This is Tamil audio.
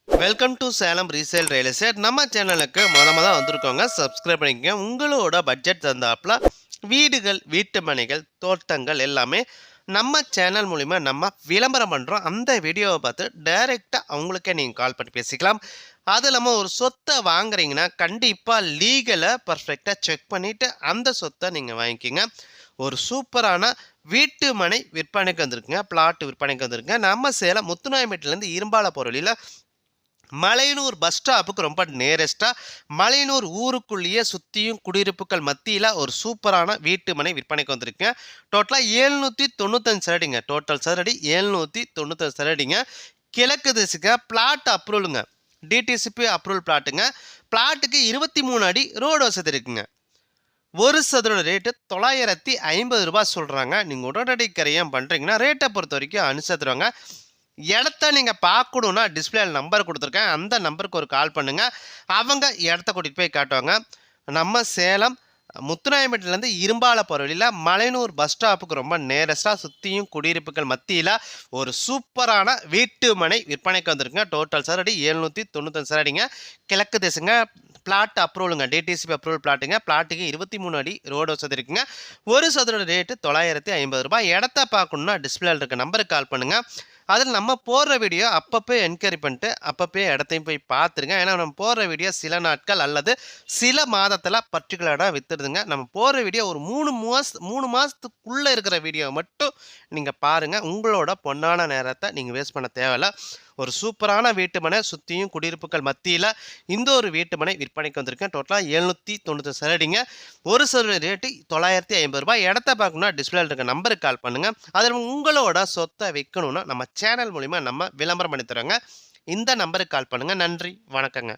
Welcome to Salem resale real estate. நம்ம சேனலுக்கு மொத வந்திருக்கோங்க. சப்ஸ்கிரைப் பண்ணிக்கங்க. உங்களோட பட்ஜெட் தந்தாப்புல வீடுகள், வீட்டு மனைகள், தோட்டங்கள் எல்லாமே நம்ம சேனல் மூலிமா நம்ம விளம்பரம் பண்ணுறோம். அந்த வீடியோவை பார்த்து டைரெக்டாக அவங்களுக்கே நீங்கள் கால் பண்ணி பேசிக்கலாம். அது இல்லாமல் ஒரு சொத்தை வாங்குறீங்கன்னா கண்டிப்பாக லீகலை பர்ஃபெக்டாக செக் பண்ணிவிட்டு அந்த சொத்தை நீங்கள் வாங்கிக்கிங்க. ஒரு சூப்பரான வீட்டு மனை விற்பனைக்கு வந்திருக்குங்க. பிளாட் விற்பனைக்கு வந்திருக்குங்க. நம்ம சேலம் முத்துநாயம்பேட்டிலேருந்து இரும்பாலை போகிற வழியில் மலையனூர் பஸ் ஸ்டாப்புக்கு ரொம்ப நேரஸ்ட்டாக மலையனூர் ஊருக்குள்ளேயே சுற்றியும் குடியிருப்புகள் மத்தியில் ஒரு சூப்பரான வீட்டு மனை விற்பனைக்கு வந்திருக்குங்க. டோட்டலாக 795 சரடிங்க. டோட்டல் சரடி 795 சரடிங்க. கிழக்கு திசைக்கு பிளாட் அப்ரூவலுங்க. டிடிசிபி அப்ரூவல் பிளாட்டுங்க. பிளாட்டுக்கு 23 அடி ரோடு வசதி இருக்குங்க. ஒரு சதுரோட ரேட்டு 950 ரூபாய் சொல்கிறாங்க. நீங்கள் உடனடி கரையம் பண்ணுறீங்கன்னா ரேட்டை பொறுத்த வரைக்கும் அனுசரித்துருவாங்க. இடத்த நீங்கள் பார்க்கணுன்னா டிஸ்பிளேல நம்பர் கொடுத்துருக்கேன். அந்த நம்பருக்கு ஒரு கால் பண்ணுங்கள். அவங்க இடத்த கூட்டிகிட்டு போய் காட்டுவாங்க. நம்ம சேலம் முத்துநாயம்பேட்டிலேருந்து இரும்பாலை போகிற வழியில் மலையனூர் பஸ் ஸ்டாப்புக்கு ரொம்ப நேரஸ்ட்டாக சுற்றியும் குடியிருப்புகள் மத்தியில் ஒரு சூப்பரான வீட்டு மனை விற்பனைக்கு வந்திருக்குங்க. டோட்டல் சரடி 795 சரடிங்க. கிழக்கு திசைங்க. பிளாட் அப்ரூவலுங்க. டிடிசிபி அப்ரூவல் பிளாட்டுங்க. பிளாட்டுக்கு 23 அடி ரோடு வசதி இருக்குங்க. ஒரு சதுர ரேட்டு 950 ரூபாய். இடத்த பார்க்கணுன்னா டிஸ்பிளேல இருக்க நம்பருக்கு கால் பண்ணுங்கள். அதில் நம்ம போடுற வீடியோ அப்பப்போ என்கொயரி பண்ணிட்டு அப்பப்போ இடத்தையும் போய் பார்த்துருங்க. ஏன்னா நம்ம போடுற வீடியோ சில நாட்கள் அல்லது சில மாதத்தில் பர்டிகுலராக விற்றுடுதுங்க. நம்ம போடுற வீடியோ ஒரு 3 மாதத்துக்குள்ளே இருக்கிற வீடியோ மட்டும் நீங்கள் பாருங்கள். உங்களோட பொன்னான நேரத்தை நீங்கள் வேஸ்ட் பண்ண தேவையில்லை. ஒரு சூப்பரான வீட்டு மனை சுற்றியும் குடியிருப்புகள் மத்தியில் இந்த ஒரு வீட்டு மனை விற்பனைக்கு வந்திருக்கேன். டோட்டலாக 795 சரடிங்க. ஒரு சதுர ரேட்டு 950 ரூபாய். இடத்த பார்க்கணுன்னா டிஸ்பிளேல இருக்க நம்பருக்கு கால் பண்ணுங்கள். அதில் உங்களோட சொத்தை விற்கணுன்னா நம்ம சேனல் மூலிமா நம்ம விளம்பரம் பண்ணி தரோங்க. இந்த நம்பருக்கு கால் பண்ணுங்கள். நன்றி, வணக்கங்க.